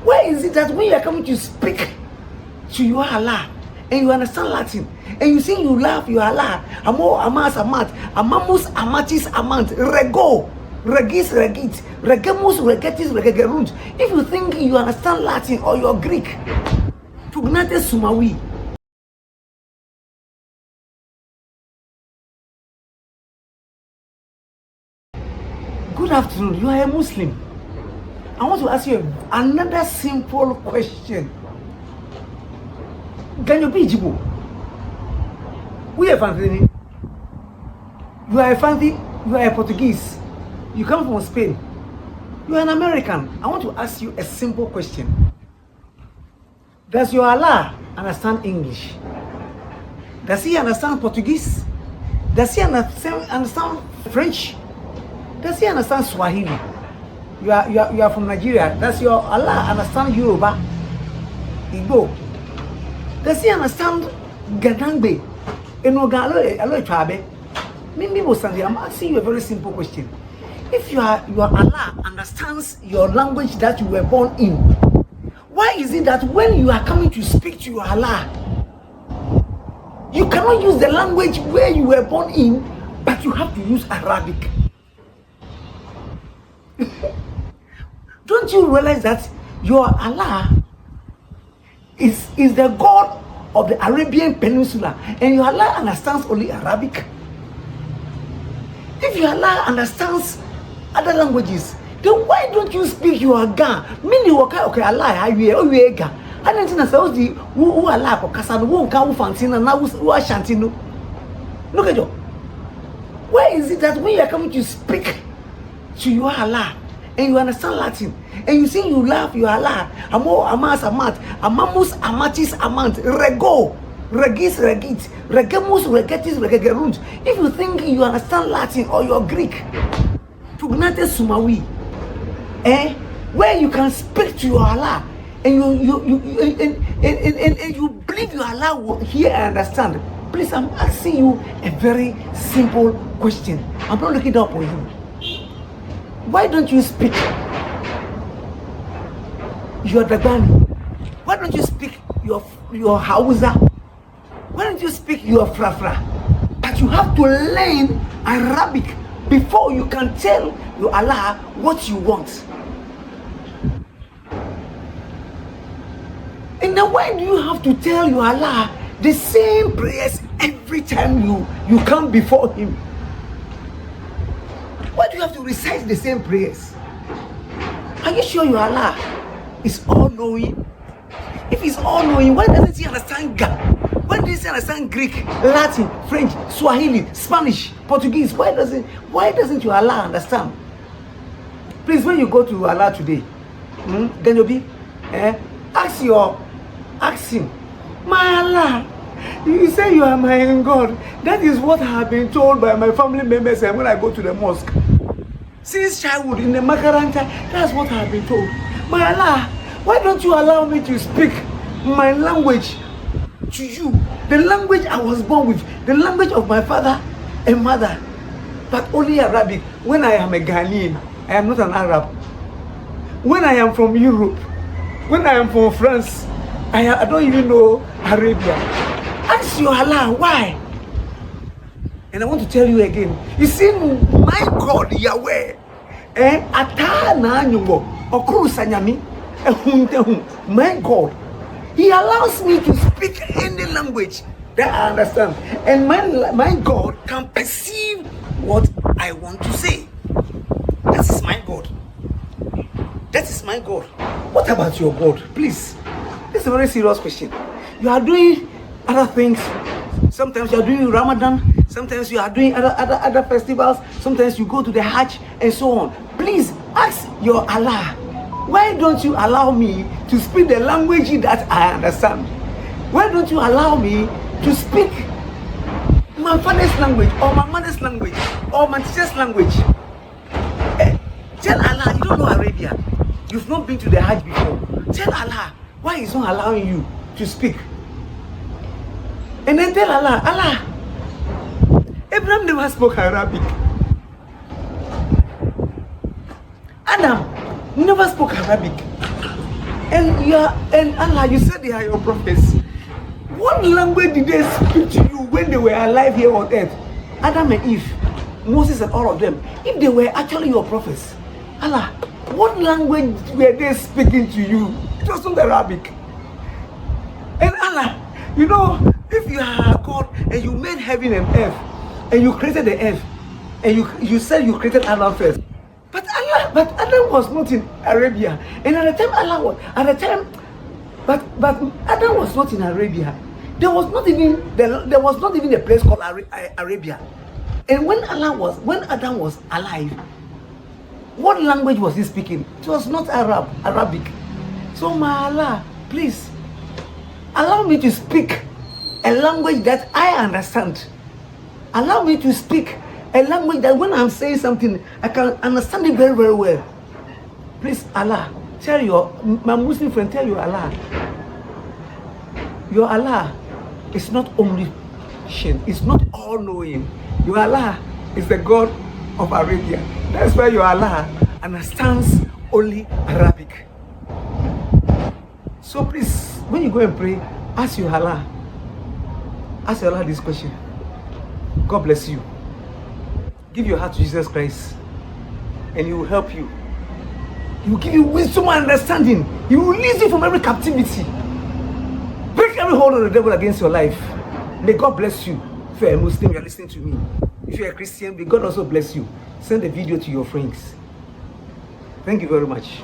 Why is it that when you are coming to speak to your Allah and you understand Latin and you say you love your Allah, amo amas amat, amamus amatis amant, rego, regis regit, regemus regetis regegerunt. If you think you understand Latin or you're Greek, pugnate sumawi. Good afternoon, you are a Muslim. I want to ask you another simple question. Can you be Jibo? We are fancy. You are a fancy, you are a Portuguese. You come from Spain. You are an American. I want to ask you a simple question. Does your Allah understand English? Does he understand Portuguese? Does he understand French? Does he understand Swahili? You are from Nigeria. Does your Allah understand Yoruba? Igbo? Does he understand Gadangbe? Alo Chabe? Maybe I'm asking you a very simple question. If your Allah understands your language that you were born in, why is it that when you are coming to speak to your Allah, you cannot use the language where you were born in, but you have to use Arabic? Don't you realize that your Allah is the God of the Arabian Peninsula and your Allah understands only Arabic? If your Allah understands other languages, then why don't you speak your Ga? Mini okay Allah I Ga. I don't think that's the who Allah for Kasano won't come fantina now who are shantino. Look at you. Why is it that when you are coming to speak to your Allah and you understand Latin and you say you love your Allah, amo amas amat, amamus amatis amant, rego, regis regit, regemus regetis regegerunt. If you think you understand Latin or you're Greek, pugnate sumawi, where you can speak to your Allah and you believe your Allah will hear and understand. Please, I'm asking you a very simple question. I'm not looking down for you. Why don't you speak your Dagani? Why don't you speak your Hausa? Why don't you speak your Frafra? But you have to learn Arabic before you can tell your Allah what you want. And then why do you have to tell your Allah the same prayers every time you come before him? Why do you have to recite the same prayers? Are you sure your Allah is all-knowing? If he's all-knowing, why doesn't he understand God? Why doesn't he understand Greek, Latin, French, Swahili, Spanish, Portuguese? Why doesn't your Allah understand? Please, when you go to Allah today, then you'll be, ask him, my Allah, you say you are my God. That is what I have been told by my family members when I go to the mosque. Since childhood in the Makaranta, that's what I have been told. My Allah, why don't you allow me to speak my language to you? The language I was born with, the language of my father and mother, but only Arabic. When I am a Ghanaian, I am not an Arab. When I am from Europe, when I am from France, I don't even know Arabia. Ask your Allah, why? And I want to tell you again, you see, my God, Yahweh, my God, he allows me to speak any language that I understand. And my God can perceive what I want to say. That is my God. That is my God. What about your God? Please. This is a very serious question. You are doing other things. Sometimes you are doing Ramadan. Sometimes you are doing other festivals. Sometimes you go to the Hajj and so on. Please ask your Allah, why don't you allow me to speak the language that I understand? Why don't you allow me to speak my father's language or my mother's language or my teacher's language? Tell Allah, you don't know Arabia. You've not been to the Hajj before. Tell Allah why He's not allowing you to speak. And then tell Allah, Allah, Abraham never spoke Arabic. Adam never spoke Arabic. And Allah, you said they are your prophets. What language did they speak to you when they were alive here on earth? Adam and Eve, Moses and all of them. If they were actually your prophets, Allah, what language were they speaking to you? It was not Arabic. And Allah, you know, if you are God and you made heaven and earth, and you created the earth, and you said you created Adam first, but Adam was not in Arabia, and at the time Allah was but Adam was not in Arabia. There was not even a place called Arabia. And when Adam was alive, what language was he speaking? It was not Arabic. So my Allah, please allow me to speak a language that I understand. Allow me to speak a language that when I'm saying something, I can understand it very, very well. Please, Allah, tell my Muslim friend, tell your Allah. Your Allah is not omniscient, it's not all-knowing. Your Allah is the God of Arabia. That's why your Allah understands only Arabic. So please, when you go and pray, ask your Allah this question. God bless you. Give your heart to Jesus Christ, and He will help you. He will give you wisdom and understanding. He will release you from every captivity. Break every hold of the devil against your life. May God bless you. If you're a Muslim, you're listening to me. If you're a Christian, may God also bless you. Send the video to your friends. Thank you very much.